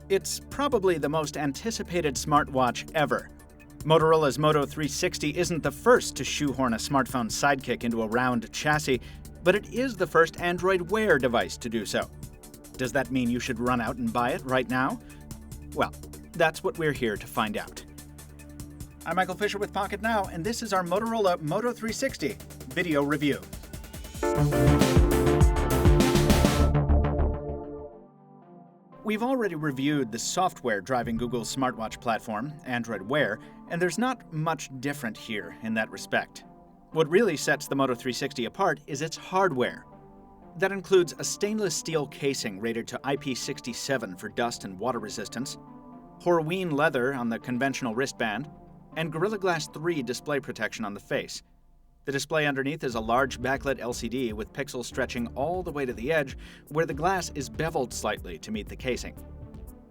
It's probably the most anticipated smartwatch ever. Motorola's Moto 360 isn't the first to shoehorn a smartphone sidekick into a round chassis, but it is the first Android Wear device to do so. Does that mean you should run out and buy it right now? Well, that's what we're here to find out. I'm Michael Fisher with Pocketnow, and this is our Motorola Moto 360 video review. We've already reviewed the software driving Google's smartwatch platform, Android Wear, and there's not much different here in that respect. What really sets the Moto 360 apart is its hardware. That includes a stainless steel casing rated to IP67 for dust and water resistance, Horween leather on the conventional wristband, and Gorilla Glass 3 display protection on the face. The display underneath is a large backlit LCD with pixels stretching all the way to the edge, where the glass is beveled slightly to meet the casing.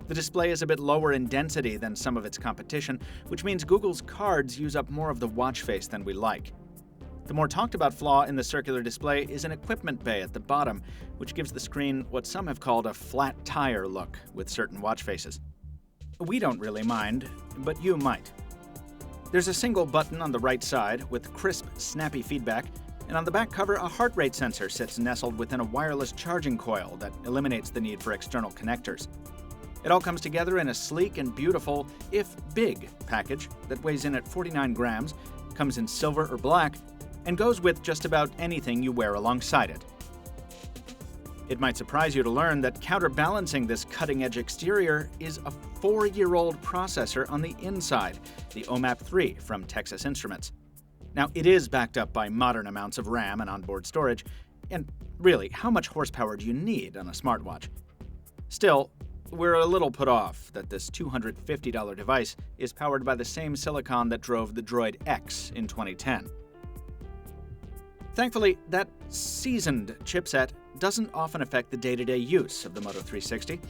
The display is a bit lower in density than some of its competition, which means Google's cards use up more of the watch face than we like. The more talked about flaw in the circular display is an equipment bay at the bottom, which gives the screen what some have called a flat tire look with certain watch faces. We don't really mind, but you might. There's a single button on the right side with crisp, snappy feedback, and on the back cover, a heart rate sensor sits nestled within a wireless charging coil that eliminates the need for external connectors. It all comes together in a sleek and beautiful, if big, package that weighs in at 49 grams, comes in silver or black, and goes with just about anything you wear alongside it. It might surprise you to learn that counterbalancing this cutting-edge exterior is a 4-year-old processor on the inside, the OMAP 3 from Texas Instruments. Now, it is backed up by modern amounts of RAM and onboard storage, and really, how much horsepower do you need on a smartwatch? Still, we're a little put off that this $250 device is powered by the same silicon that drove the Droid X in 2010. Thankfully, that seasoned chipset doesn't often affect the day-to-day use of the Moto 360.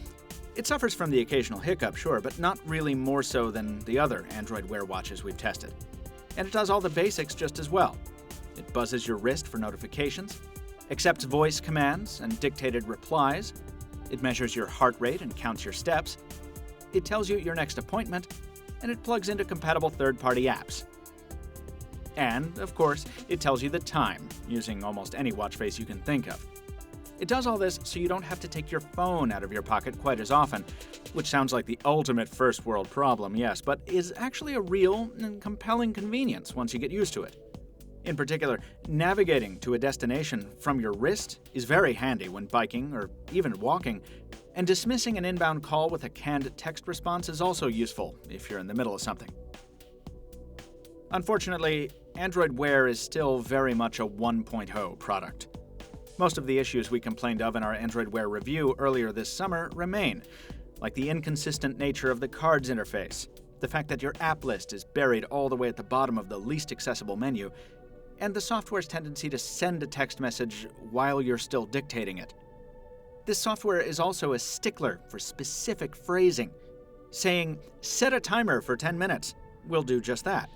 It suffers from the occasional hiccup, sure, but not really more so than the other Android Wear watches we've tested. And it does all the basics just as well. It buzzes your wrist for notifications, accepts voice commands and dictated replies, it measures your heart rate and counts your steps, it tells you your next appointment, and it plugs into compatible third-party apps. And, of course, it tells you the time, using almost any watch face you can think of. It does all this so you don't have to take your phone out of your pocket quite as often, which sounds like the ultimate first-world problem, yes, but is actually a real and compelling convenience once you get used to it. In particular, navigating to a destination from your wrist is very handy when biking or even walking, and dismissing an inbound call with a canned text response is also useful if you're in the middle of something. Unfortunately, Android Wear is still very much a 1.0 product. Most of the issues we complained of in our Android Wear review earlier this summer remain, like the inconsistent nature of the cards interface, the fact that your app list is buried all the way at the bottom of the least accessible menu, and the software's tendency to send a text message while you're still dictating it. This software is also a stickler for specific phrasing. Saying, "Set a timer for 10 minutes," will do just that.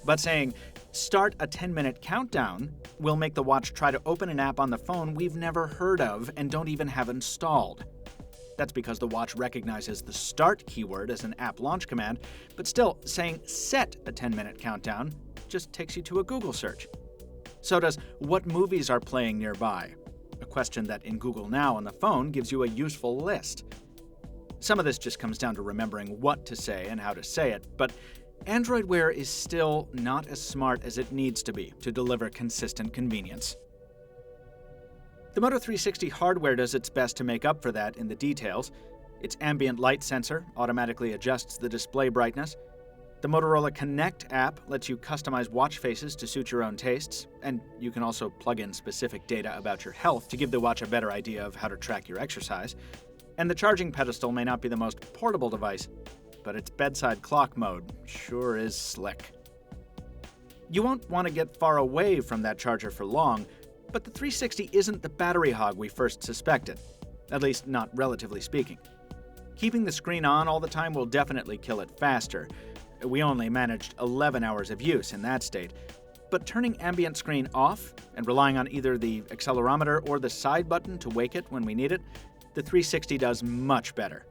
But saying, "Start a 10-minute countdown," will make the watch try to open an app on the phone we've never heard of and don't even have installed. That's because the watch recognizes the start keyword as an app launch command, but still, saying "set a 10-minute countdown" just takes you to a Google search. So does "what movies are playing nearby?" a question that in Google Now on the phone gives you a useful list. Some of this just comes down to remembering what to say and how to say it, but Android Wear is still not as smart as it needs to be to deliver consistent convenience. The Moto 360 hardware does its best to make up for that in the details. Its ambient light sensor automatically adjusts the display brightness. The Motorola Connect app lets you customize watch faces to suit your own tastes, and you can also plug in specific data about your health to give the watch a better idea of how to track your exercise. And the charging pedestal may not be the most portable device, but its bedside clock mode sure is slick. You won't want to get far away from that charger for long, but the 360 isn't the battery hog we first suspected, at least not relatively speaking. Keeping the screen on all the time will definitely kill it faster. We only managed 11 hours of use in that state, but turning ambient screen off and relying on either the accelerometer or the side button to wake it when we need it, the 360 does much better.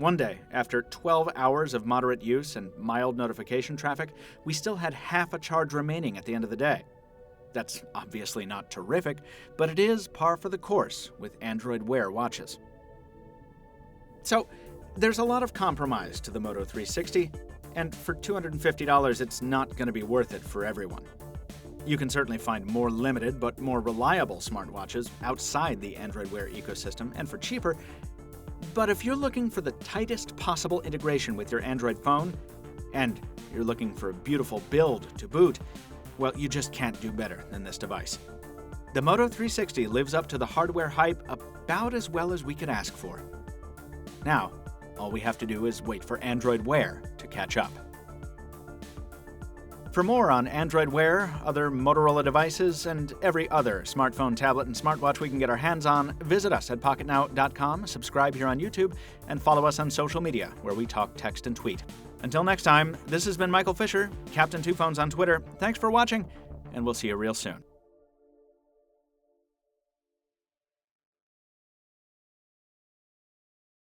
One day, after 12 hours of moderate use and mild notification traffic, we still had half a charge remaining at the end of the day. That's obviously not terrific, but it is par for the course with Android Wear watches. So, there's a lot of compromise to the Moto 360, and for $250, it's not going to be worth it for everyone. You can certainly find more limited but more reliable smartwatches outside the Android Wear ecosystem and for cheaper, but if you're looking for the tightest possible integration with your Android phone, and you're looking for a beautiful build to boot, well, you just can't do better than this device. The Moto 360 lives up to the hardware hype about as well as we could ask for. Now, all we have to do is wait for Android Wear to catch up. For more on Android Wear, other Motorola devices, and every other smartphone, tablet, and smartwatch we can get our hands on, visit us at Pocketnow.com, subscribe here on YouTube, and follow us on social media, where we talk, text, and tweet. Until next time, this has been Michael Fisher, Captain Two Phones on Twitter. Thanks for watching, and we'll see you real soon.